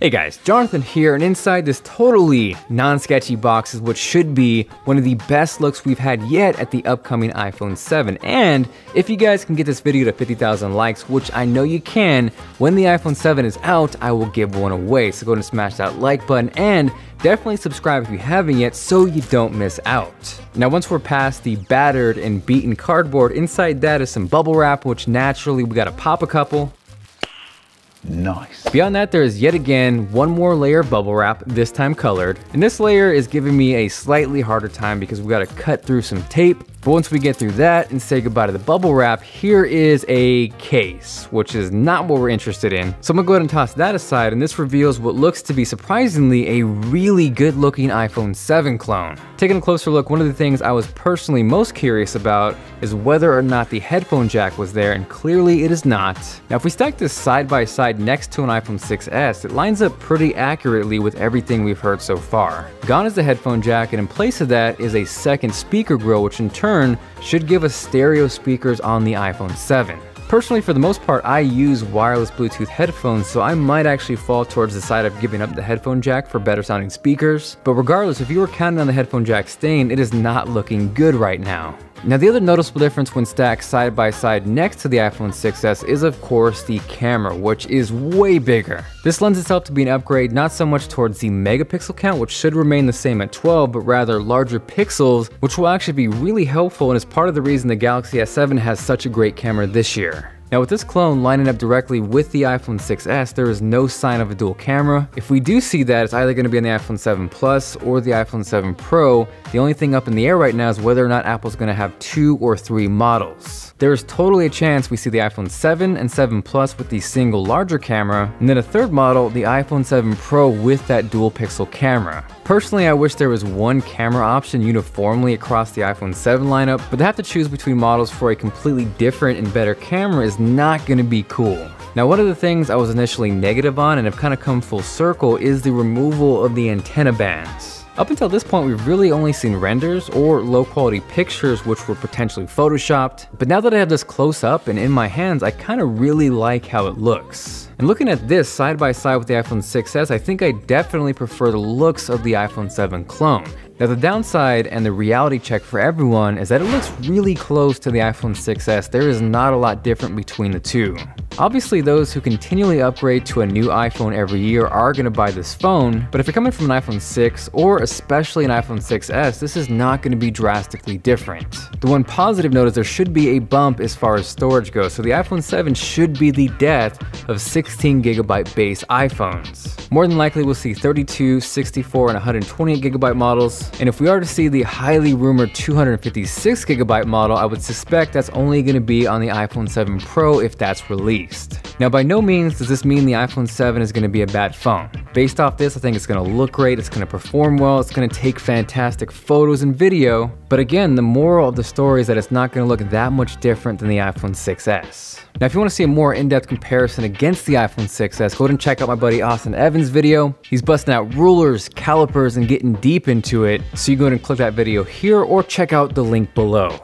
Hey guys, Jonathan here, and inside this totally non-sketchy box is what should be one of the best looks we've had yet at the upcoming iPhone 7. And if you guys can get this video to 50,000 likes, which I know you can, when the iPhone 7 is out, I will give one away. So go ahead and smash that like button and definitely subscribe if you haven't yet so you don't miss out. Now once we're past the battered and beaten cardboard, inside that is some bubble wrap, which naturally we gotta pop a couple. Nice. Beyond that, there is yet again one more layer of bubble wrap, this time colored. And this layer is giving me a slightly harder time because we gotta cut through some tape. But once we get through that and say goodbye to the bubble wrap, here is a case, which is not what we're interested in. So I'm gonna go ahead and toss that aside, and this reveals what looks to be surprisingly a really good looking iPhone 7 clone. Taking a closer look, one of the things I was personally most curious about is whether or not the headphone jack was there, and clearly it is not. Now if we stack this side by side next to an iPhone 6s, it lines up pretty accurately with everything we've heard so far. Gone is the headphone jack, and in place of that is a second speaker grill, which in turn should give us stereo speakers on the iPhone 7. Personally, for the most part, I use wireless Bluetooth headphones, so I might actually fall towards the side of giving up the headphone jack for better sounding speakers. But regardless, if you were counting on the headphone jack staying, it is not looking good right now. Now the other noticeable difference when stacked side by side next to the iPhone 6s is of course the camera, which is way bigger. This lends itself to be an upgrade not so much towards the megapixel count, which should remain the same at 12, but rather larger pixels, which will actually be really helpful and is part of the reason the Galaxy S7 has such a great camera this year. Now with this clone lining up directly with the iPhone 6s, there is no sign of a dual camera. If we do see that, it's either going to be on the iPhone 7 Plus or the iPhone 7 Pro. The only thing up in the air right now is whether or not Apple's going to have 2 or 3 models. There is totally a chance we see the iPhone 7 and 7 Plus with the single larger camera, and then a third model, the iPhone 7 Pro with that dual pixel camera. Personally, I wish there was one camera option uniformly across the iPhone 7 lineup, but to have to choose between models for a completely different and better camera is not going to be cool. Now one of the things I was initially negative on and have kind of come full circle is the removal of the antenna bands. Up until this point, we've really only seen renders or low quality pictures which were potentially photoshopped, but now that I have this close up and in my hands, I kind of really like how it looks. And looking at this side by side with the iPhone 6s, I think I definitely prefer the looks of the iPhone 7 clone. Now the downside and the reality check for everyone is that it looks really close to the iPhone 6s. There is not a lot different between the two. Obviously, those who continually upgrade to a new iPhone every year are going to buy this phone, but if you're coming from an iPhone 6 or especially an iPhone 6s, this is not going to be drastically different. The one positive note is there should be a bump as far as storage goes, so the iPhone 7 should be the death of 16GB base iPhones. More than likely, we'll see 32, 64, and 128GB models, and if we are to see the highly rumored 256GB model, I would suspect that's only going to be on the iPhone 7 Pro if that's released. Now by no means does this mean the iPhone 7 is going to be a bad phone. Based off this, I think it's going to look great, it's going to perform well, it's going to take fantastic photos and video, but again, the moral of the story is that it's not going to look that much different than the iPhone 6s. Now if you want to see a more in-depth comparison against the iPhone 6s, go ahead and check out my buddy Austin Evans' video. He's busting out rulers, calipers, and getting deep into it, so you go ahead and click that video here or check out the link below.